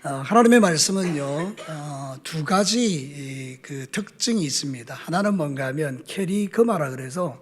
하나님의 말씀은요, 두 가지 그 특징이 있습니다. 하나는 뭔가 하면 캐리그마라 그래서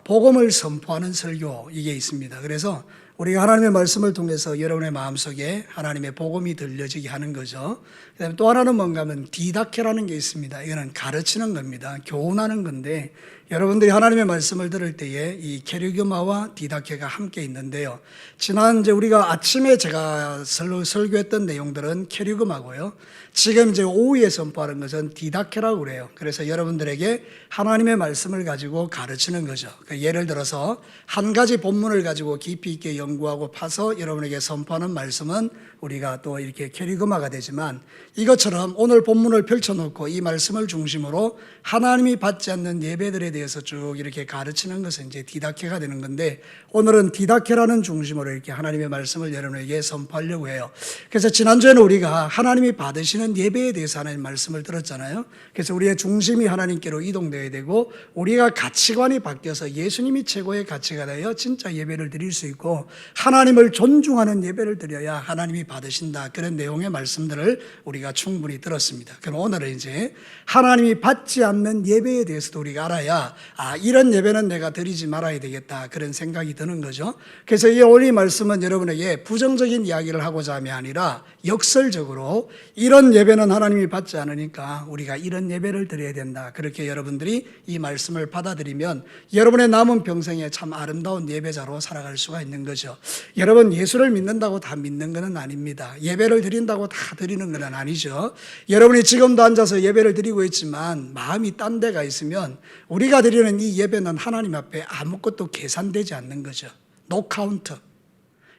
복음을 선포하는 설교, 이게 있습니다. 그래서 우리가 하나님의 말씀을 통해서 여러분의 마음속에 하나님의 복음이 들려지게 하는 거죠. 그다음에 또 하나는 뭔가 하면 디다케라는 게 있습니다. 이거는 가르치는 겁니다. 교훈하는 건데, 여러분들이 하나님의 말씀을 들을 때에 이 캐리그마와 디다케가 함께 있는데요. 지난 우리가 아침에 제가 설교했던 내용들은 캐리그마고요. 지금 오후에 선포하는 것은 디다케라고 그래요. 그래서 여러분들에게 하나님의 말씀을 가지고 가르치는 거죠. 예를 들어서 한 가지 본문을 가지고 깊이 있게 연구하고 파서 여러분에게 선포하는 말씀은 우리가 또 이렇게 캐리그마가 되지만, 이것처럼 오늘 본문을 펼쳐놓고 이 말씀을 중심으로 하나님이 받지 않는 예배들에 대해서 쭉 이렇게 가르치는 것은 이제 디다케가 되는 건데, 오늘은 디다케라는 중심으로 이렇게 하나님의 말씀을 여러분에게 선포하려고 해요. 그래서 지난주에는 우리가 하나님이 받으시는 예배에 대해서 하나님 말씀을 들었잖아요. 그래서 우리의 중심이 하나님께로 이동되어야 되고, 우리가 가치관이 바뀌어서 예수님이 최고의 가치가 되어 진짜 예배를 드릴 수 있고, 하나님을 존중하는 예배를 드려야 하나님이 받으신다, 그런 내용의 말씀들을 우리가 충분히 들었습니다. 그럼 오늘은 이제 하나님이 받지 않는 예배에 대해서도 우리가 알아야, 이런 예배는 내가 드리지 말아야 되겠다, 그런 생각이 드는 거죠. 그래서 이 오늘 말씀은 여러분에게 부정적인 이야기를 하고자 함이 아니라 역설적으로 이런 예배는 하나님이 받지 않으니까 우리가 이런 예배를 드려야 된다, 그렇게 여러분들이 이 말씀을 받아들이면 여러분의 남은 평생에 참 아름다운 예배자로 살아갈 수가 있는 거죠. 여러분, 예수를 믿는다고 다 믿는 것은 아닙니다. 예배를 드린다고 다 드리는 것은 아니죠. 여러분이 지금도 앉아서 예배를 드리고 있지만 마음이 딴 데가 있으면 우리가 드리는 이 예배는 하나님 앞에 아무것도 계산되지 않는 거죠. 노 카운트.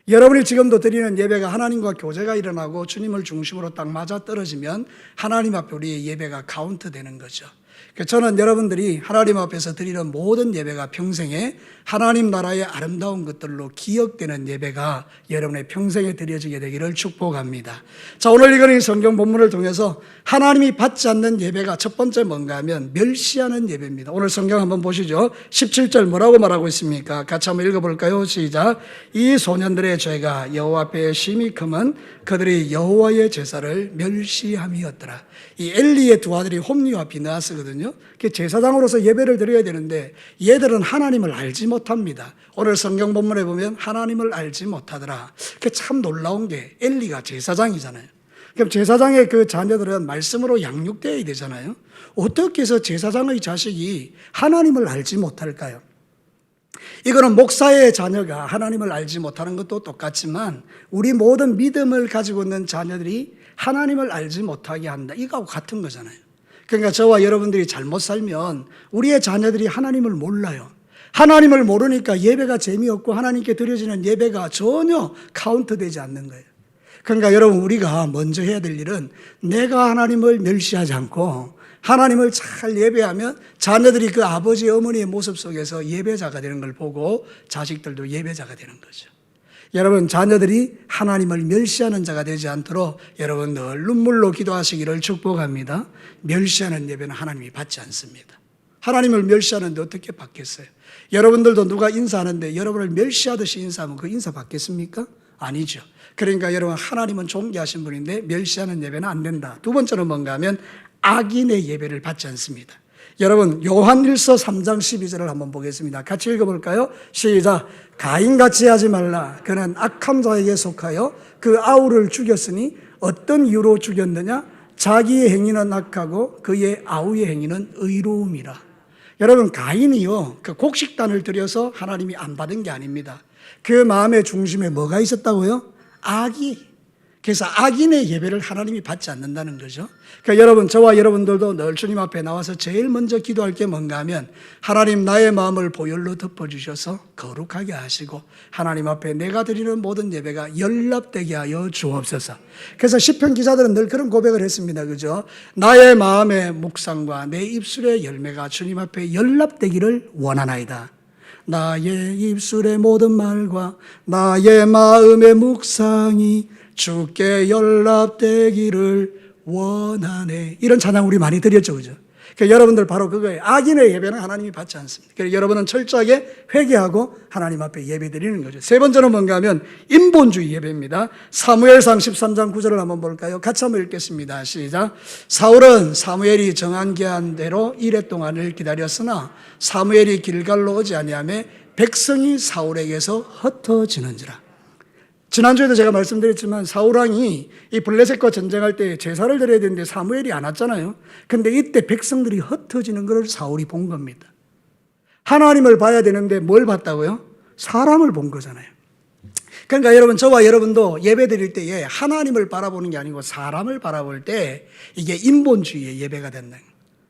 여러분이 지금도 드리는 예배가 하나님과 교제가 일어나고 주님을 중심으로 딱 맞아 떨어지면 하나님 앞에 우리의 예배가 카운트 되는 거죠. 저는 여러분들이 하나님 앞에서 드리는 모든 예배가 평생에 하나님 나라의 아름다운 것들로 기억되는 예배가 여러분의 평생에 드려지게 되기를 축복합니다. 자, 오늘 읽은 성경 본문을 통해서 하나님이 받지 않는 예배가 첫 번째 뭔가 하면 멸시하는 예배입니다. 오늘 성경 한번 보시죠. 17절 뭐라고 말하고 있습니까? 같이 한번 읽어볼까요? 시작. 이 소년들의 죄가 여호와 앞에 심히 크면 그들이 여호와의 제사를 멸시함이었더라. 이 엘리의 두 아들이 홈리와 비느하스거든요. 제사장으로서 예배를 드려야 되는데 얘들은 하나님을 알지 못합니다. 오늘 성경 본문에 보면 하나님을 알지 못하더라. 그게 참 놀라운 게, 엘리가 제사장이잖아요. 그럼 제사장의 그 자녀들은 말씀으로 양육되어야 되잖아요. 어떻게 해서 제사장의 자식이 하나님을 알지 못할까요? 이거는 목사의 자녀가 하나님을 알지 못하는 것도 똑같지만 우리 모든 믿음을 가지고 있는 자녀들이 하나님을 알지 못하게 한다, 이거하고 같은 거잖아요. 그러니까 저와 여러분들이 잘못 살면 우리의 자녀들이 하나님을 몰라요. 하나님을 모르니까 예배가 재미없고 하나님께 드려지는 예배가 전혀 카운트되지 않는 거예요. 그러니까 여러분, 우리가 먼저 해야 될 일은 내가 하나님을 멸시하지 않고 하나님을 잘 예배하면 자녀들이 그 아버지 어머니의 모습 속에서 예배자가 되는 걸 보고 자식들도 예배자가 되는 거죠. 여러분, 자녀들이 하나님을 멸시하는 자가 되지 않도록 여러분 늘 눈물로 기도하시기를 축복합니다. 멸시하는 예배는 하나님이 받지 않습니다. 하나님을 멸시하는데 어떻게 받겠어요? 여러분들도 누가 인사하는데 여러분을 멸시하듯이 인사하면 그 인사 받겠습니까? 아니죠. 그러니까 여러분, 하나님은 존귀하신 분인데 멸시하는 예배는 안 된다. 두 번째는 뭔가 하면 악인의 예배를 받지 않습니다. 여러분, 요한일서 3장 12절을 한번 보겠습니다. 같이 읽어볼까요? 시작. 가인같이 하지 말라. 그는 악한 자에게 속하여 그 아우를 죽였으니 어떤 이유로 죽였느냐? 자기의 행위는 악하고 그의 아우의 행위는 의로움이라. 여러분, 가인이요, 그 곡식단을 들여서 하나님이 안 받은 게 아닙니다. 그 마음의 중심에 뭐가 있었다고요? 악이. 그래서 악인의 예배를 하나님이 받지 않는다는 거죠. 그러니까 여러분, 저와 여러분들도 늘 주님 앞에 나와서 제일 먼저 기도할 게 뭔가 하면, 하나님, 나의 마음을 보혈로 덮어주셔서 거룩하게 하시고 하나님 앞에 내가 드리는 모든 예배가 연락되게 하여 주옵소서. 그래서 시편 기자들은 늘 그런 고백을 했습니다. 그죠? 나의 마음의 묵상과 내 입술의 열매가 주님 앞에 연락되기를 원하나이다. 나의 입술의 모든 말과 나의 마음의 묵상이 주께 연락되기를 원하네. 이런 찬양 우리 많이 드렸죠, 그죠? 그러니까 여러분들 바로 그거예요. 악인의 예배는 하나님이 받지 않습니다. 그래서 여러분은 철저하게 회개하고 하나님 앞에 예배 드리는 거죠. 세 번째는 뭔가 하면 인본주의 예배입니다. 사무엘상 13장 9절을 한번 볼까요? 같이 한번 읽겠습니다. 시작. 사울은 사무엘이 정한 기한대로 이레 동안을 기다렸으나 사무엘이 길갈로 오지 아니하며 백성이 사울에게서 흩어지는지라. 지난주에도 제가 말씀드렸지만 사울왕이 이 블레셋과 전쟁할 때 제사를 드려야 되는데 사무엘이 안 왔잖아요. 근데 이때 백성들이 흩어지는 것을 사울이 본 겁니다. 하나님을 봐야 되는데 뭘 봤다고요? 사람을 본 거잖아요. 그러니까 여러분, 저와 여러분도 예배 드릴 때에 하나님을 바라보는 게 아니고 사람을 바라볼 때 이게 인본주의의 예배가 된다.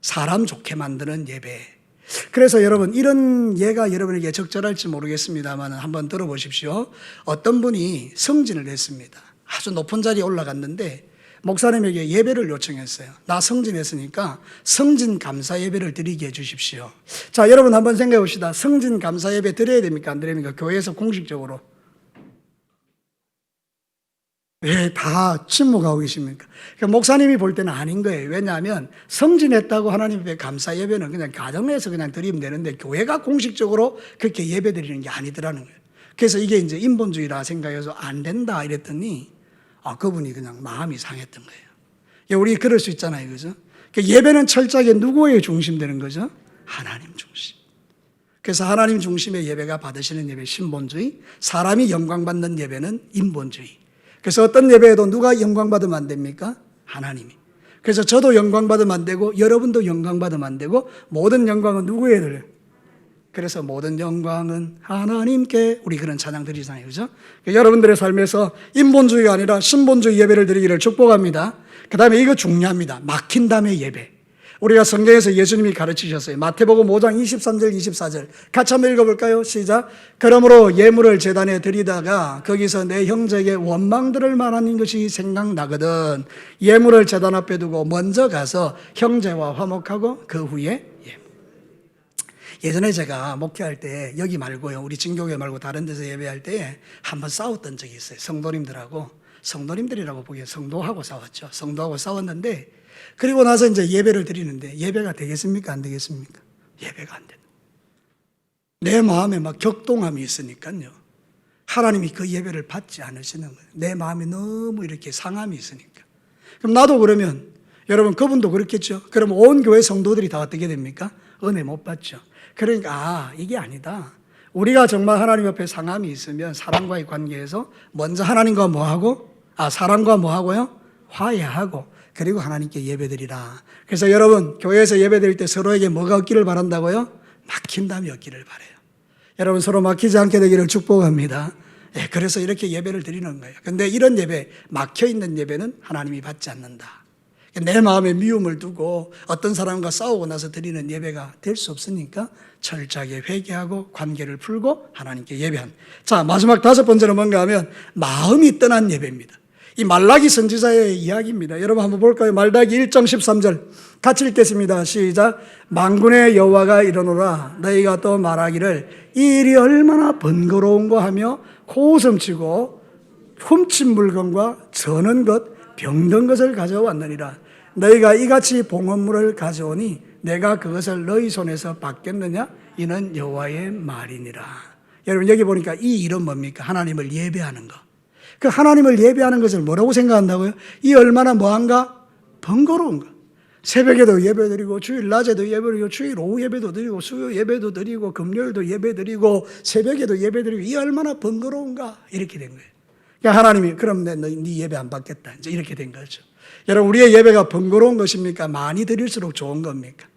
사람 좋게 만드는 예배. 그래서 여러분, 이런 예가 여러분에게 적절할지 모르겠습니다만 한번 들어보십시오. 어떤 분이 승진을 했습니다. 아주 높은 자리에 올라갔는데 목사님에게 예배를 요청했어요. 나 승진했으니까 승진 감사 예배를 드리게 해주십시오. 자, 여러분 한번 생각해 봅시다. 승진 감사 예배 드려야 됩니까? 안 드립니까? 교회에서 공식적으로. 왜 다 침묵하고 계십니까? 그러니까 목사님이 볼 때는 아닌 거예요. 왜냐하면 승진했다고 하나님 앞에 감사 예배는 그냥 가정에서 그냥 드리면 되는데 교회가 공식적으로 그렇게 예배 드리는 게 아니더라는 거예요. 그래서 이게 이제 인본주의라 생각해서 안 된다 이랬더니 그분이 그냥 마음이 상했던 거예요. 우리 그럴 수 있잖아요. 그죠? 그러니까 예배는 철저하게 누구의 중심되는 거죠? 하나님 중심. 그래서 하나님 중심의 예배가 받으시는 예배 신본주의, 사람이 영광받는 예배는 인본주의. 그래서 어떤 예배에도 누가 영광받으면 안 됩니까? 하나님이. 그래서 저도 영광받으면 안 되고 여러분도 영광받으면 안 되고 모든 영광은 누구에 들려요? 그래서 모든 영광은 하나님께, 우리 그런 찬양 드리잖아요. 그죠? 그러니까 여러분들의 삶에서 인본주의가 아니라 신본주의 예배를 드리기를 축복합니다. 그 다음에 이거 중요합니다. 막힌 다음에 예배. 우리가 성경에서 예수님이 가르치셨어요. 마태복음 5장 23절 24절 같이 한번 읽어볼까요? 시작. 그러므로 예물을 제단에 드리다가 거기서 내 형제에게 원망 들을 만한 것이 생각나거든 예물을 제단 앞에 두고 먼저 가서 형제와 화목하고 그 후에 예전에 제가 목회할 때 여기 말고요, 우리 진교회 말고 다른 데서 예배할 때 한번 싸웠던 적이 있어요. 성도님들이라고 보기에 성도하고 싸웠죠. 성도하고 싸웠는데 그리고 나서 이제 예배를 드리는데 예배가 되겠습니까? 안 되겠습니까? 예배가 안 된다. 내 마음에 막 격동함이 있으니까요. 하나님이 그 예배를 받지 않으시는 거예요. 내 마음에 너무 이렇게 상함이 있으니까. 그럼 나도 그러면 여러분 그분도 그렇겠죠. 그럼 온 교회 성도들이 다 어떻게 됩니까? 은혜 못 받죠. 그러니까 이게 아니다. 우리가 정말 하나님 앞에 상함이 있으면 사람과의 관계에서 먼저 하나님과 뭐하고? 사람과 뭐하고요? 화해하고 그리고 하나님께 예배드리라. 그래서 여러분 교회에서 예배드릴 때 서로에게 뭐가 없기를 바란다고요? 막힌담이 없기를 바라요. 여러분 서로 막히지 않게 되기를 축복합니다. 그래서 이렇게 예배를 드리는 거예요. 근데 이런 예배, 막혀있는 예배는 하나님이 받지 않는다. 내 마음에 미움을 두고 어떤 사람과 싸우고 나서 드리는 예배가 될 수 없으니까 철저하게 회개하고 관계를 풀고 하나님께 예배한. 자, 마지막 다섯 번째는 뭔가 하면 마음이 떠난 예배입니다. 이 말라기 선지자의 이야기입니다. 여러분 한번 볼까요? 말라기 1장 13절 같이 읽겠습니다. 시작. 만군의 여호와가 이르노라 너희가 또 말하기를 이 일이 얼마나 번거로운가 하며 고웃음치고 훔친 물건과 저는 것 병든 것을 가져왔느니라. 너희가 이같이 봉헌물을 가져오니 내가 그것을 너희 손에서 받겠느냐? 이는 여호와의 말이니라. 여러분 여기 보니까 이 일은 뭡니까? 하나님을 예배하는 것. 그 하나님을 예배하는 것을 뭐라고 생각한다고요? 이 얼마나 뭐한가? 번거로운가? 새벽에도 예배드리고 주일 낮에도 예배드리고 주일 오후 예배도 드리고 수요 예배도 드리고 금요일도 예배드리고 새벽에도 예배드리고 이 얼마나 번거로운가? 이렇게 된 거예요. 그러니까 하나님이 그럼 네 예배 안 받겠다. 이제 이렇게 된 거죠. 여러분 우리의 예배가 번거로운 것입니까? 많이 드릴수록 좋은 겁니까?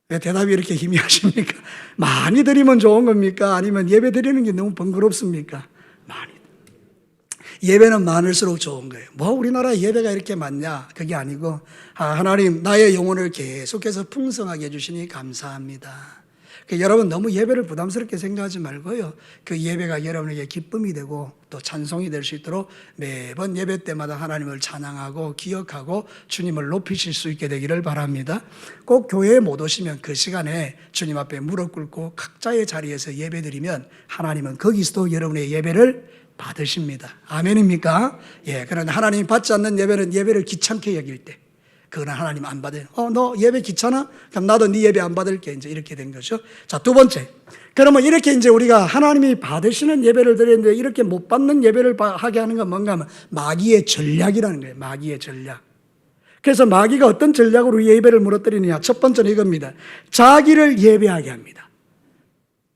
왜 대답이 이렇게 희미하십니까? 많이 드리면 좋은 겁니까? 아니면 예배 드리는 게 너무 번거롭습니까? 많이. 예배는 많을수록 좋은 거예요. 뭐 우리나라 예배가 이렇게 많냐? 그게 아니고 하나님 나의 영혼을 계속해서 풍성하게 해주시니 감사합니다. 여러분 너무 예배를 부담스럽게 생각하지 말고요. 그 예배가 여러분에게 기쁨이 되고 또 찬송이 될 수 있도록 매번 예배 때마다 하나님을 찬양하고 기억하고 주님을 높이실 수 있게 되기를 바랍니다. 꼭 교회에 못 오시면 그 시간에 주님 앞에 무릎 꿇고 각자의 자리에서 예배드리면 하나님은 거기서도 여러분의 예배를 받으십니다. 아멘입니까? 그런데 하나님이 받지 않는 예배는 예배를 귀찮게 여길 때, 그거는 하나님 안 받아요. 너 예배 귀찮아? 그럼 나도 네 예배 안 받을게. 이제 이렇게 된 거죠. 자, 두 번째. 그러면 이렇게 이제 우리가 하나님이 받으시는 예배를 드리는데 이렇게 못 받는 예배를 하게 하는 건 뭔가 하면 마귀의 전략이라는 거예요. 마귀의 전략. 그래서 마귀가 어떤 전략으로 예배를 무너뜨리느냐. 첫 번째는 이겁니다. 자기를 예배하게 합니다.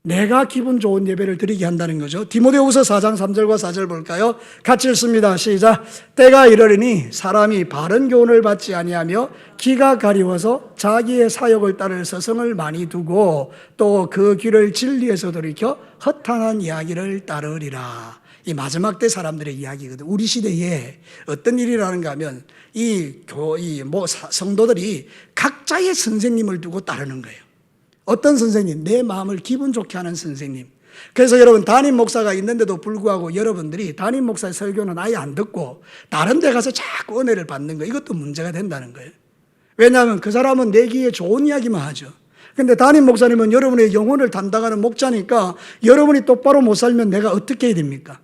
내가 기분 좋은 예배를 드리게 한다는 거죠. 디모데후서 4장 3절과 4절 볼까요? 같이 읽습니다. 시작. 때가 이르리니 사람이 바른 교훈을 받지 아니하며 기가 가리워서 자기의 사욕을 따를 서성을 많이 두고 또 그 귀를 진리에서 돌이켜 허탄한 이야기를 따르리라. 이 마지막 때 사람들의 이야기거든. 우리 시대에 어떤 일이라는가 하면 성도들이 각자의 선생님을 두고 따르는 거예요. 어떤 선생님? 내 마음을 기분 좋게 하는 선생님. 그래서 여러분 담임 목사가 있는데도 불구하고 여러분들이 담임 목사의 설교는 아예 안 듣고 다른 데 가서 자꾸 은혜를 받는 거, 이것도 문제가 된다는 거예요. 왜냐하면 그 사람은 내 귀에 좋은 이야기만 하죠. 근데 담임 목사님은 여러분의 영혼을 담당하는 목자니까 여러분이 똑바로 못 살면 내가 어떻게 해야 됩니까?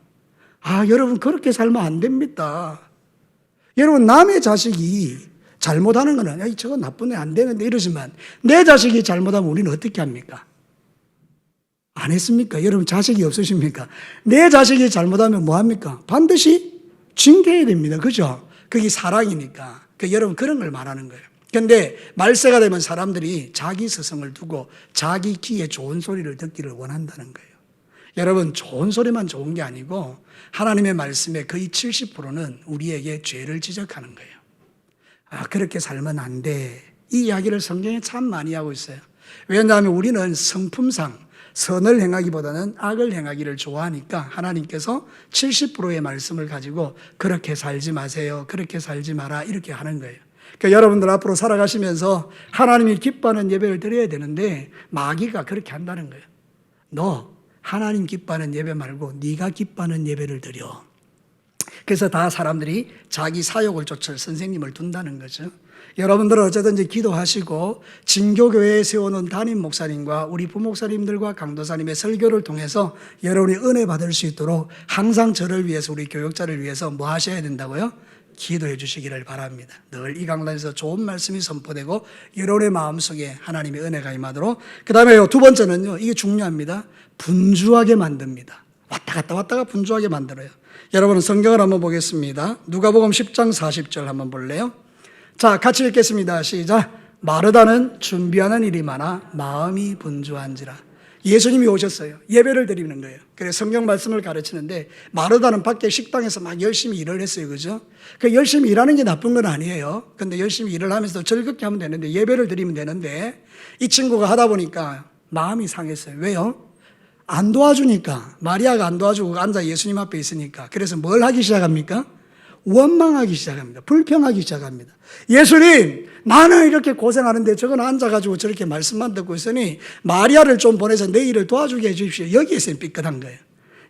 여러분 그렇게 살면 안 됩니다. 여러분 남의 자식이 잘못하는 거는 저거 나쁜 애 안 되는데 이러지만 내 자식이 잘못하면 우리는 어떻게 합니까? 안 했습니까? 여러분 자식이 없으십니까? 내 자식이 잘못하면 뭐 합니까? 반드시 징계해야 됩니다. 그죠? 그게 사랑이니까. 여러분 그런 걸 말하는 거예요. 그런데 말세가 되면 사람들이 자기 스승을 두고 자기 귀에 좋은 소리를 듣기를 원한다는 거예요. 여러분 좋은 소리만 좋은 게 아니고 하나님의 말씀의 거의 70%는 우리에게 죄를 지적하는 거예요. 그렇게 살면 안 돼. 이 이야기를 성경에 참 많이 하고 있어요. 왜냐하면 우리는 성품상 선을 행하기보다는 악을 행하기를 좋아하니까 하나님께서 70%의 말씀을 가지고 그렇게 살지 마세요. 그렇게 살지 마라. 이렇게 하는 거예요. 그러니까 여러분들 앞으로 살아가시면서 하나님이 기뻐하는 예배를 드려야 되는데 마귀가 그렇게 한다는 거예요. 너 하나님 기뻐하는 예배 말고 네가 기뻐하는 예배를 드려. 그래서 다 사람들이 자기 사욕을 쫓을 선생님을 둔다는 거죠. 여러분들은 어쨌든지 기도하시고 진교교회에 세워놓은 담임 목사님과 우리 부목사님들과 강도사님의 설교를 통해서 여러분이 은혜 받을 수 있도록 항상 저를 위해서 우리 교역자를 위해서 뭐 하셔야 된다고요? 기도해 주시기를 바랍니다. 늘 이 강단에서 좋은 말씀이 선포되고 여러분의 마음속에 하나님의 은혜가 임하도록. 그 다음에 두 번째는요, 이게 중요합니다. 분주하게 만듭니다. 왔다 갔다 분주하게 만들어요. 여러분은 성경을 한번 보겠습니다. 누가복음 10장 40절 한번 볼래요? 자, 같이 읽겠습니다. 시작. 마르다는 준비하는 일이 많아 마음이 분주한지라. 예수님이 오셨어요. 예배를 드리는 거예요. 그래서 성경 말씀을 가르치는데 마르다는 밖에 식당에서 막 열심히 일을 했어요. 그죠? 그 열심히 일하는 게 나쁜 건 아니에요. 근데 열심히 일을 하면서 즐겁게 하면 되는데 예배를 드리면 되는데 이 친구가 하다 보니까 마음이 상했어요. 왜요? 안 도와주니까. 마리아가 안 도와주고 앉아 예수님 앞에 있으니까. 그래서 뭘 하기 시작합니까? 원망하기 시작합니다. 불평하기 시작합니다. 예수님, 나는 이렇게 고생하는데 저건 앉아가지고 저렇게 말씀만 듣고 있으니 마리아를 좀 보내서 내 일을 도와주게 해주십시오. 여기에서 삐끗한 거예요.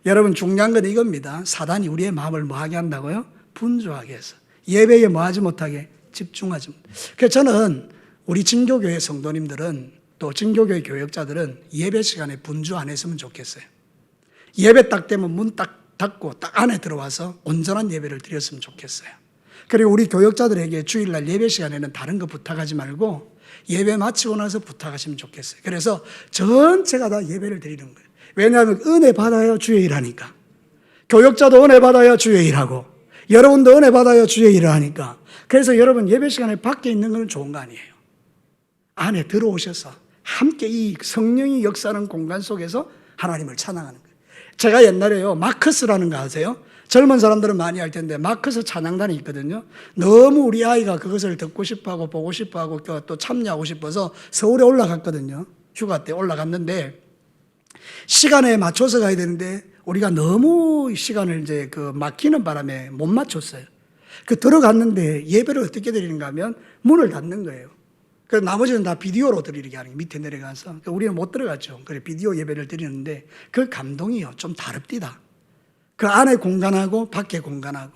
여러분 중요한 건 이겁니다. 사단이 우리의 마음을 뭐하게 한다고요? 분주하게 해서. 예배에 뭐하지 못하게 집중하지 못하게. 그래서 저는 우리 진교교회 성도님들은 또 진교교회 교역자들은 예배 시간에 분주 안 했으면 좋겠어요. 예배 딱 되면 문 딱 닫고 딱 안에 들어와서 온전한 예배를 드렸으면 좋겠어요. 그리고 우리 교역자들에게 주일날 예배 시간에는 다른 거 부탁하지 말고 예배 마치고 나서 부탁하시면 좋겠어요. 그래서 전체가 다 예배를 드리는 거예요. 왜냐하면 은혜 받아야 주의 일하니까. 교역자도 은혜 받아야 주의 일하고 여러분도 은혜 받아야 주의 일을 하니까. 그래서 여러분 예배 시간에 밖에 있는 건 좋은 거 아니에요. 안에 들어오셔서 함께 이 성령이 역사하는 공간 속에서 하나님을 찬양하는 거예요. 제가 옛날에요, 마커스라는 거 아세요? 젊은 사람들은 많이 알 텐데 마커스 찬양단이 있거든요. 너무 우리 아이가 그것을 듣고 싶어하고 보고 싶어하고 또 참여하고 싶어서 서울에 올라갔거든요. 휴가 때 올라갔는데 시간에 맞춰서 가야 되는데 우리가 너무 시간을 이제 막히는 바람에 못 맞췄어요. 들어갔는데 예배를 어떻게 드리는가 하면 문을 닫는 거예요. 그래서 나머지는 다 비디오로 드리게 하는 게 밑에 내려가서. 우리는 못 들어갔죠. 그래 비디오 예배를 드리는데 그 감동이요 좀 다릅디다. 그 안에 공간하고 밖에 공간하고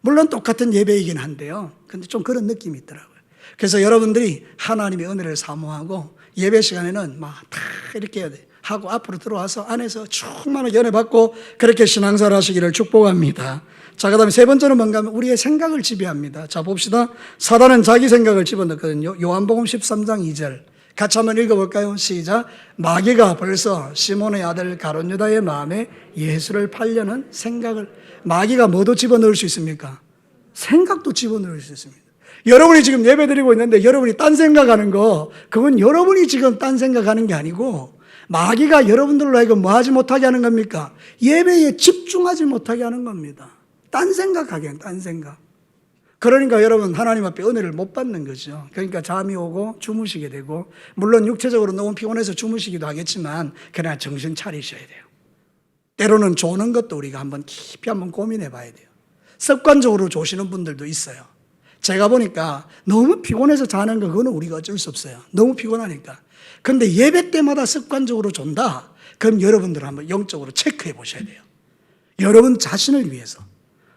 물론 똑같은 예배이긴 한데요. 근데 좀 그런 느낌이 있더라고요. 그래서 여러분들이 하나님의 은혜를 사모하고 예배 시간에는 막 다 이렇게 해야 돼. 하고 앞으로 들어와서 안에서 충만하게 은혜 받고 그렇게 신앙생활 하시기를 축복합니다. 자, 그 다음에 세 번째는 뭔가 하면 우리의 생각을 지배합니다. 자, 봅시다. 사단은 자기 생각을 집어넣거든요. 요한복음 13장 2절. 같이 한번 읽어볼까요? 시작. 마귀가 벌써 시몬의 아들 가룟 유다의 마음에 예수를 팔려는 생각을, 마귀가 뭐도 집어넣을 수 있습니까? 생각도 집어넣을 수 있습니다. 여러분이 지금 예배 드리고 있는데 여러분이 딴 생각하는 거, 그건 여러분이 지금 딴 생각하는 게 아니고 마귀가 여러분들로 하여금 뭐 하지 못하게 하는 겁니까? 예배에 집중하지 못하게 하는 겁니다. 딴 생각하게, 딴 생각. 그러니까 여러분 하나님 앞에 은혜를 못 받는 거죠. 그러니까 잠이 오고 주무시게 되고, 물론 육체적으로 너무 피곤해서 주무시기도 하겠지만 그러나 정신 차리셔야 돼요. 때로는 조는 것도 우리가 한번 깊이 한번 고민해 봐야 돼요. 습관적으로 조시는 분들도 있어요. 제가 보니까 너무 피곤해서 자는 거, 그거는 우리가 어쩔 수 없어요. 너무 피곤하니까. 근데 예배 때마다 습관적으로 존다? 그럼 여러분들 한번 영적으로 체크해 보셔야 돼요. 여러분 자신을 위해서.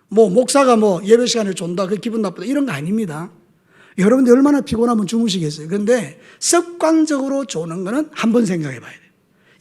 목사가 예배 시간에 존다, 그 기분 나쁘다, 이런 거 아닙니다. 여러분들 얼마나 피곤하면 주무시겠어요. 그런데 습관적으로 조는 거는 한번 생각해 봐야 돼요.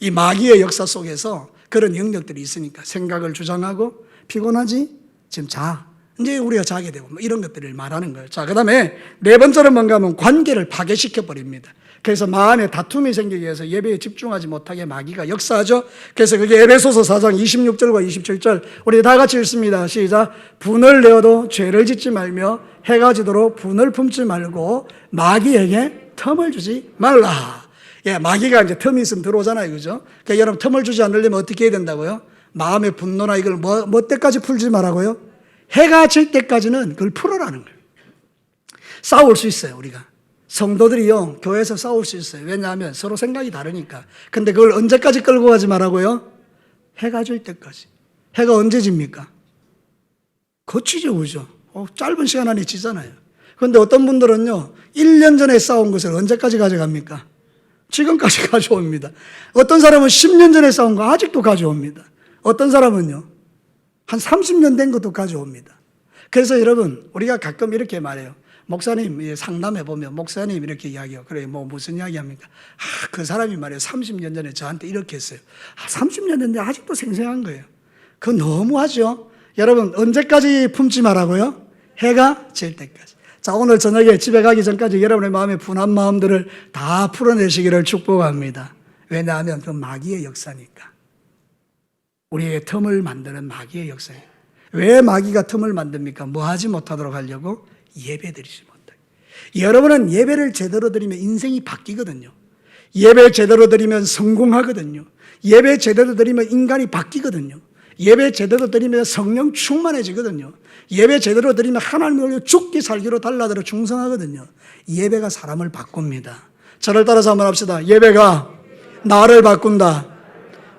이 마귀의 역사 속에서 그런 영역들이 있으니까 생각을 주장하고, 피곤하지? 지금 자. 이제 우리가 자게 되고 이런 것들을 말하는 거예요. 자, 그 다음에 네 번째는 뭔가 하면 관계를 파괴시켜 버립니다. 그래서 마음에 다툼이 생기기 위해서 예배에 집중하지 못하게 마귀가 역사하죠. 그래서 그게 에베소서 4장 26절과 27절 우리 다 같이 읽습니다. 시작. 분을 내어도 죄를 짓지 말며 해가 지도록 분을 품지 말고 마귀에게 틈을 주지 말라. 예, 마귀가 이제 틈이 있으면 들어오잖아요. 그죠? 그러니까 여러분 틈을 주지 않으려면 어떻게 해야 된다고요? 마음의 분노나 이걸 뭐 때까지 풀지 말라고요? 해가 질 때까지는 그걸 풀어라는 거예요. 싸울 수 있어요, 우리가. 성도들이요, 교회에서 싸울 수 있어요. 왜냐하면 서로 생각이 다르니까. 근데 그걸 언제까지 끌고 가지 말라고요? 해가 질 때까지. 해가 언제 집니까? 거치죠, 그죠? 짧은 시간 안에 지잖아요. 그런데 어떤 분들은요, 1년 전에 싸운 것을 언제까지 가져갑니까? 지금까지 가져옵니다. 어떤 사람은 10년 전에 싸운 거 아직도 가져옵니다. 어떤 사람은요, 한 30년 된 것도 가져옵니다. 그래서 여러분, 우리가 가끔 이렇게 말해요. 목사님 상담해 보면 목사님 이렇게 이야기해요. 그래, 무슨 이야기 합니까? 그 사람이 말이에요. 30년 전에 저한테 이렇게 했어요. 30년 전인데 아직도 생생한 거예요. 그거 너무하죠? 여러분, 언제까지 품지 말라고요? 해가 질 때까지. 자, 오늘 저녁에 집에 가기 전까지 여러분의 마음에 분한 마음들을 다 풀어내시기를 축복합니다. 왜냐하면 그 마귀의 역사니까. 우리의 틈을 만드는 마귀의 역사예요. 왜 마귀가 틈을 만듭니까? 뭐 하지 못하도록 하려고? 예배 드리지 못하게. 여러분은 예배를 제대로 드리면 인생이 바뀌거든요. 예배 제대로 드리면 성공하거든요. 예배 제대로 드리면 인간이 바뀌거든요. 예배 제대로 드리면 성령 충만해지거든요. 예배 제대로 드리면 하나님을 위해 죽기 살기로 달라들어 충성하거든요. 예배가 사람을 바꿉니다. 저를 따라서 한번 합시다. 예배가 나를 바꾼다.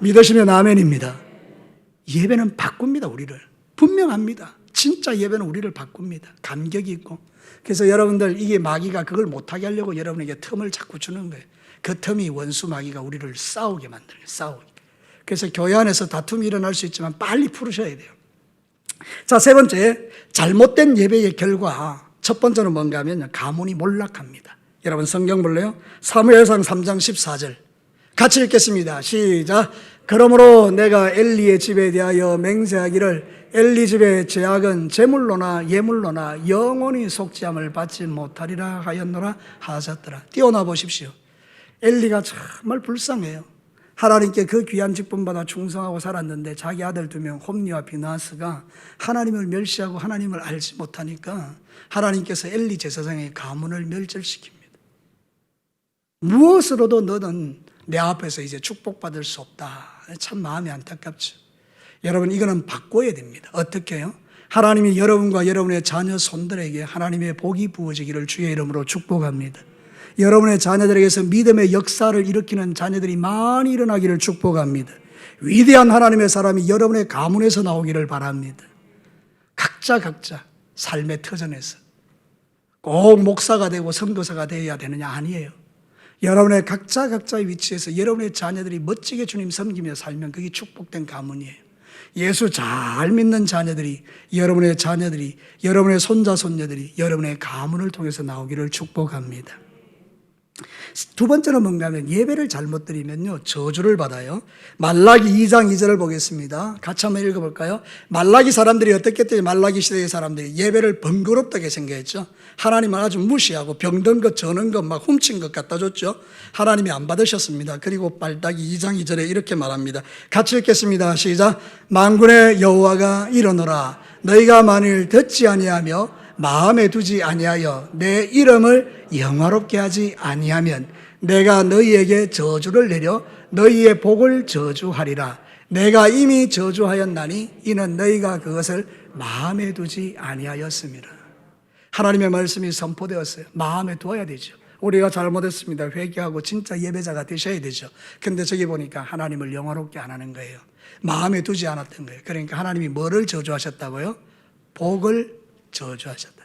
믿으시면 아멘입니다. 예배는 바꿉니다, 우리를. 분명합니다. 진짜 예배는 우리를 바꿉니다. 감격이 있고. 그래서 여러분들, 이게 마귀가 그걸 못하게 하려고 여러분에게 틈을 자꾸 주는 거예요. 그 틈이 원수 마귀가 우리를 싸우게 만드는 거예요. 싸우게. 그래서 교회 안에서 다툼이 일어날 수 있지만 빨리 풀으셔야 돼요. 자, 세 번째, 잘못된 예배의 결과. 첫 번째는 뭔가 하면 가문이 몰락합니다. 여러분 성경 볼래요? 사무엘상 3장 14절 같이 읽겠습니다. 시작. 그러므로 내가 엘리의 집에 대하여 맹세하기를 엘리 집의 죄악은 제물로나 예물로나 영원히 속죄함을 받지 못하리라 하였노라 하셨더라. 띄워놔 보십시오. 엘리가 정말 불쌍해요. 하나님께 그 귀한 직분받아 충성하고 살았는데 자기 아들 2명 홈리와 비나스가 하나님을 멸시하고 하나님을 알지 못하니까 하나님께서 엘리 제사장의 가문을 멸절시킵니다. 무엇으로도 너는 내 앞에서 이제 축복받을 수 없다. 참 마음이 안타깝죠. 여러분, 이거는 바꿔야 됩니다. 어떻게 해요? 하나님이 여러분과 여러분의 자녀 손들에게 하나님의 복이 부어지기를 주의 이름으로 축복합니다. 여러분의 자녀들에게서 믿음의 역사를 일으키는 자녀들이 많이 일어나기를 축복합니다. 위대한 하나님의 사람이 여러분의 가문에서 나오기를 바랍니다. 각자 삶의 터전에서 꼭 목사가 되고 선교사가 되어야 되느냐? 아니에요. 여러분의 각자의 위치에서 여러분의 자녀들이 멋지게 주님 섬기며 살면 그게 축복된 가문이에요. 예수 잘 믿는 자녀들이, 여러분의 자녀들이, 여러분의 손자, 손녀들이 여러분의 가문을 통해서 나오기를 축복합니다. 두 번째는 뭔가 하면 예배를 잘못 드리면요 저주를 받아요. 말라기 2장 2절을 보겠습니다. 같이 한번 읽어볼까요? 말라기 사람들이 어떻게 했더니 말라기 시대의 사람들이 예배를 번거롭다게 생각했죠. 하나님을 아주 무시하고 병든 것 저는 것 막 훔친 것 갖다 줬죠. 하나님이 안 받으셨습니다. 그리고 말라기 2장 2절에 이렇게 말합니다. 같이 읽겠습니다. 시작. 만군의 여호와가 이르노라 너희가 만일 듣지 아니하며 마음에 두지 아니하여 내 이름을 영화롭게 하지 아니하면 내가 너희에게 저주를 내려 너희의 복을 저주하리라. 내가 이미 저주하였나니 이는 너희가 그것을 마음에 두지 아니하였습니다. 하나님의 말씀이 선포되었어요. 마음에 두어야 되죠. 우리가 잘못했습니다. 회개하고 진짜 예배자가 되셔야 되죠. 근데 저기 보니까 하나님을 영화롭게 안 하는 거예요. 마음에 두지 않았던 거예요. 그러니까 하나님이 뭐를 저주하셨다고요? 복을 저주하셨다.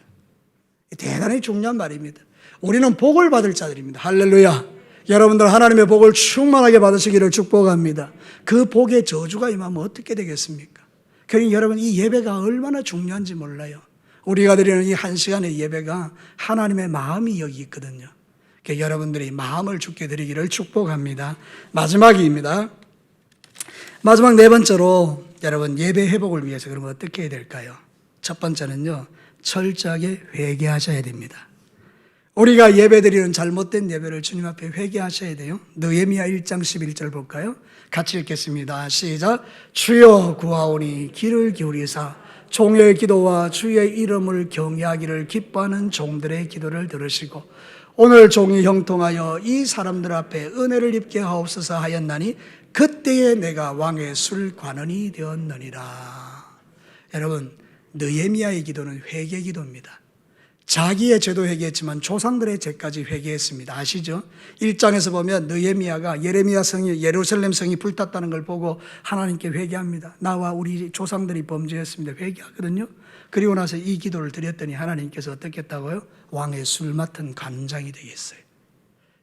대단히 중요한 말입니다. 우리는 복을 받을 자들입니다. 할렐루야. 여러분들 하나님의 복을 충만하게 받으시기를 축복합니다. 그 복의 저주가 임하면 어떻게 되겠습니까? 그러니 여러분 이 예배가 얼마나 중요한지 몰라요. 우리가 드리는 이 한 시간의 예배가 하나님의 마음이 여기 있거든요. 그러니까 여러분들이 마음을 주께 드리기를 축복합니다. 마지막입니다. 마지막 네 번째로 여러분 예배 회복을 위해서 그러면 어떻게 해야 될까요? 첫 번째는요 철저하게 회개하셔야 됩니다. 우리가 예배드리는 잘못된 예배를 주님 앞에 회개하셔야 돼요. 느헤미야 1장 11절 볼까요? 같이 읽겠습니다. 시작. 주여 구하오니 귀를 기울이사 종의 기도와 주의 이름을 경외하기를 기뻐하는 종들의 기도를 들으시고 오늘 종이 형통하여 이 사람들 앞에 은혜를 입게 하옵소서 하였나니 그때에 내가 왕의 술관원이 되었느니라. 여러분 느헤미야의 기도는 회개 기도입니다. 자기의 죄도 회개했지만 조상들의 죄까지 회개했습니다. 아시죠? 1장에서 보면 느헤미야가 예레미야 성이 예루살렘 성이 불탔다는 걸 보고 하나님께 회개합니다. 나와 우리 조상들이 범죄했습니다. 회개하거든요. 그리고 나서 이 기도를 드렸더니 하나님께서 어떻게 했다고요? 왕의 술 맡은 관장이 되겠어요.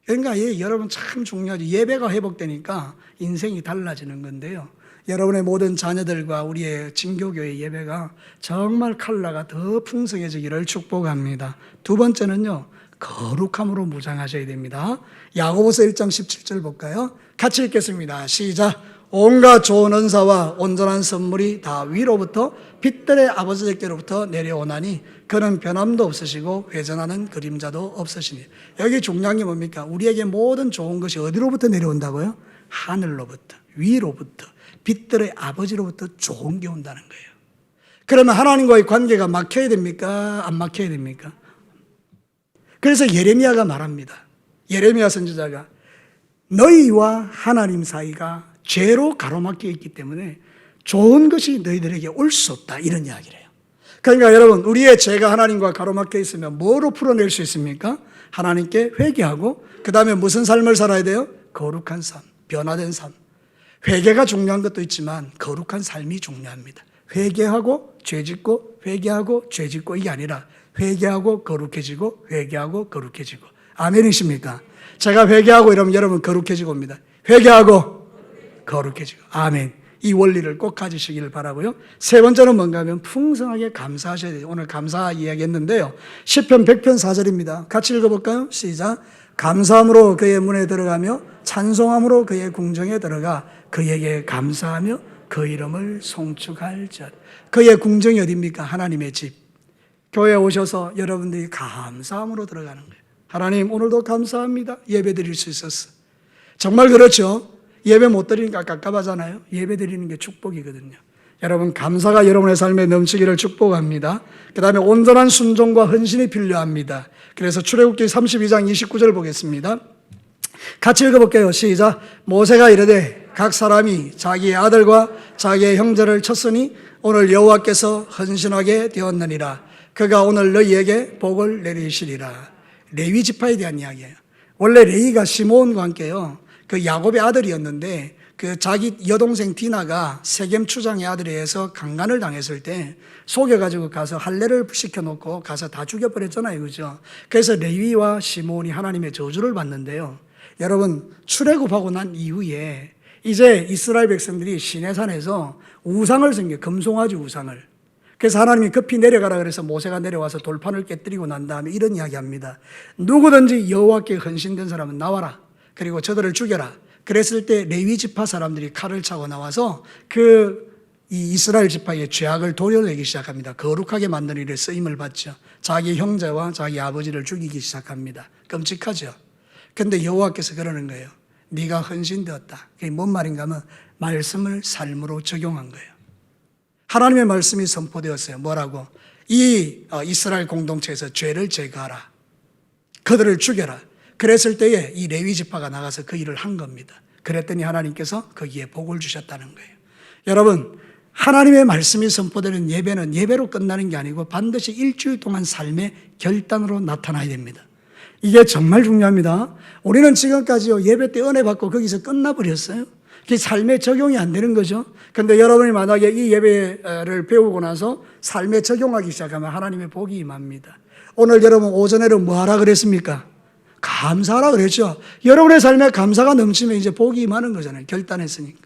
그러니까 여러분 참 중요하죠. 예배가 회복되니까 인생이 달라지는 건데요. 여러분의 모든 자녀들과 우리의 진교교의 예배가 정말 칼라가 더 풍성해지기를 축복합니다. 두 번째는요, 거룩함으로 무장하셔야 됩니다. 야고보서 1장 17절 볼까요? 같이 읽겠습니다. 시작. 온갖 좋은 은사와 온전한 선물이 다 위로부터 빛들의 아버지께로부터 내려오나니 그는 변함도 없으시고 회전하는 그림자도 없으시니. 여기 중요한 게 뭡니까? 우리에게 모든 좋은 것이 어디로부터 내려온다고요? 하늘로부터, 위로부터, 빛들의 아버지로부터 좋은 게 온다는 거예요. 그러면 하나님과의 관계가 막혀야 됩니까? 안 막혀야 됩니까? 그래서 예레미야가 말합니다. 예레미야 선지자가 너희와 하나님 사이가 죄로 가로막혀 있기 때문에 좋은 것이 너희들에게 올 수 없다, 이런 이야기를 해요. 그러니까 여러분, 우리의 죄가 하나님과 가로막혀 있으면 뭐로 풀어낼 수 있습니까? 하나님께 회개하고 그 다음에 무슨 삶을 살아야 돼요? 거룩한 삶, 변화된 삶. 회개가 중요한 것도 있지만 거룩한 삶이 중요합니다. 회개하고 죄짓고 회개하고 죄짓고 이게 아니라 회개하고 거룩해지고 회개하고 거룩해지고. 아멘이십니까? 제가 회개하고 이러면 여러분 거룩해지고 옵니다. 회개하고 거룩해지고. 아멘. 이 원리를 꼭 가지시기를 바라고요. 세 번째는 뭔가 하면 풍성하게 감사하셔야 돼요. 오늘 감사 이야기했는데요. 시편 100편 4절입니다. 같이 읽어볼까요? 시작. 감사함으로 그의 문에 들어가며 찬송함으로 그의 궁정에 들어가 그에게 감사하며 그 이름을 송축할 것. 그의 궁정이 어디입니까? 하나님의 집. 교회에 오셔서 여러분들이 감사함으로 들어가는 거예요. 하나님 오늘도 감사합니다. 예배 드릴 수 있었어. 정말 그렇죠. 예배 못 드리니까 깝깝하잖아요. 예배 드리는 게 축복이거든요. 여러분 감사가 여러분의 삶에 넘치기를 축복합니다. 그 다음에 온전한 순종과 헌신이 필요합니다. 그래서 출애굽기 32장 29절 보겠습니다. 같이 읽어볼게요. 시작. 모세가 이르되 각 사람이 자기의 아들과 자기의 형제를 쳤으니 오늘 여호와께서 헌신하게 되었느니라. 그가 오늘 너희에게 복을 내리시리라. 레위 지파에 대한 이야기예요. 원래 레위가 시므온과 함께요, 그 야곱의 아들이었는데 그 자기 여동생 디나가 세겜 추장의 아들에 의해서 강간을 당했을 때 속여가지고 가서 할례를 시켜놓고 가서 다 죽여버렸잖아요. 그죠? 그래서 레위와 시므온이 하나님의 저주를 받는데요. 여러분 출애굽하고 난 이후에 이제 이스라엘 백성들이 시내산에서 우상을 섬겨, 금송아지 우상을. 그래서 하나님이 급히 내려가라 그래서 모세가 내려와서 돌판을 깨뜨리고 난 다음에 이런 이야기합니다. 누구든지 여호와께 헌신된 사람은 나와라. 그리고 저들을 죽여라. 그랬을 때 레위 지파 사람들이 칼을 차고 나와서 이 이스라엘 지파의 죄악을 도려내기 시작합니다. 거룩하게 만드는 일에 쓰임을 받죠. 자기 형제와 자기 아버지를 죽이기 시작합니다. 끔찍하죠. 그런데 여호와께서 그러는 거예요. 네가 헌신되었다. 그게 뭔 말인가 하면 말씀을 삶으로 적용한 거예요. 하나님의 말씀이 선포되었어요. 뭐라고? 이 이스라엘 공동체에서 죄를 제거하라. 그들을 죽여라. 그랬을 때에 이 레위 지파가 나가서 그 일을 한 겁니다. 그랬더니 하나님께서 거기에 복을 주셨다는 거예요. 여러분, 하나님의 말씀이 선포되는 예배는 예배로 끝나는 게 아니고 반드시 일주일 동안 삶의 결단으로 나타나야 됩니다. 이게 정말 중요합니다. 우리는 지금까지요, 예배 때 은혜 받고 거기서 끝나버렸어요. 그게 삶에 적용이 안 되는 거죠. 근데 여러분이 만약에 이 예배를 배우고 나서 삶에 적용하기 시작하면 하나님의 복이 임합니다. 오늘 여러분 오전에는 뭐 하라 그랬습니까? 감사하라 그랬죠. 여러분의 삶에 감사가 넘치면 이제 복이 임하는 거잖아요. 결단했으니까.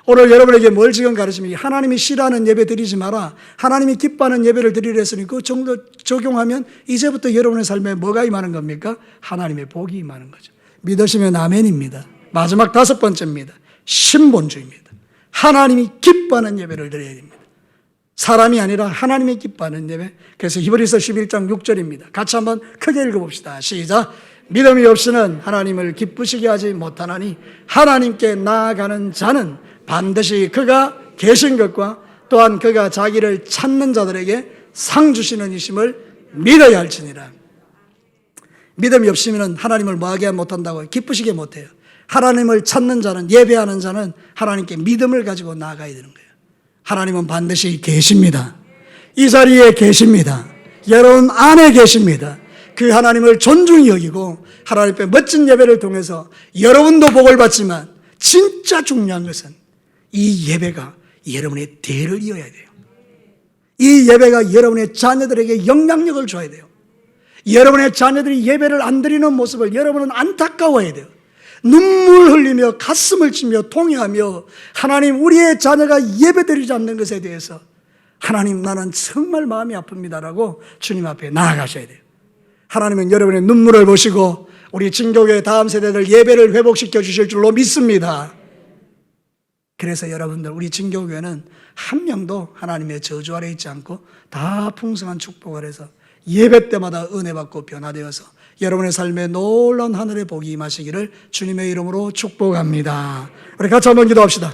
오늘 여러분에게 뭘 지금 가르치면 하나님이 싫어하는 예배 드리지 마라. 하나님이 기뻐하는 예배를 드리려 했으니 그 정도 적용하면 이제부터 여러분의 삶에 뭐가 임하는 겁니까? 하나님의 복이 임하는 거죠. 믿으시면 아멘입니다. 마지막 5번째입니다. 신본주의입니다. 하나님이 기뻐하는 예배를 드려야 됩니다. 사람이 아니라 하나님이 기뻐하는 예배. 그래서 히브리서 11장 6절입니다. 같이 한번 크게 읽어봅시다. 시작. 믿음이 없이는 하나님을 기쁘시게 하지 못하나니 하나님께 나아가는 자는 반드시 그가 계신 것과 또한 그가 자기를 찾는 자들에게 상 주시는 이심을 믿어야 할지니라. 믿음이 없으면 하나님을 뭐하게 못한다고요? 기쁘시게 못해요. 하나님을 찾는 자는, 예배하는 자는 하나님께 믿음을 가지고 나아가야 되는 거예요. 하나님은 반드시 계십니다. 이 자리에 계십니다. 여러분 안에 계십니다. 그 하나님을 존중히 여기고 하나님 앞에 멋진 예배를 통해서 여러분도 복을 받지만 진짜 중요한 것은 이 예배가 여러분의 대를 이어야 돼요. 이 예배가 여러분의 자녀들에게 영향력을 줘야 돼요. 여러분의 자녀들이 예배를 안 드리는 모습을 여러분은 안타까워해야 돼요. 눈물 흘리며 가슴을 치며 통회하며 하나님, 우리의 자녀가 예배드리지 않는 것에 대해서 하나님, 나는 정말 마음이 아픕니다라고 주님 앞에 나아가셔야 돼요. 하나님은 여러분의 눈물을 보시고 우리 진교회 다음 세대들 예배를 회복시켜 주실 줄로 믿습니다. 그래서 여러분들, 우리 진교회는 한 명도 하나님의 저주 아래 있지 않고 다 풍성한 축복을 해서 예배 때마다 은혜 받고 변화되어서 여러분의 삶에 놀라운 하늘의 복이 임하시기를 주님의 이름으로 축복합니다. 우리 같이 한번 기도합시다.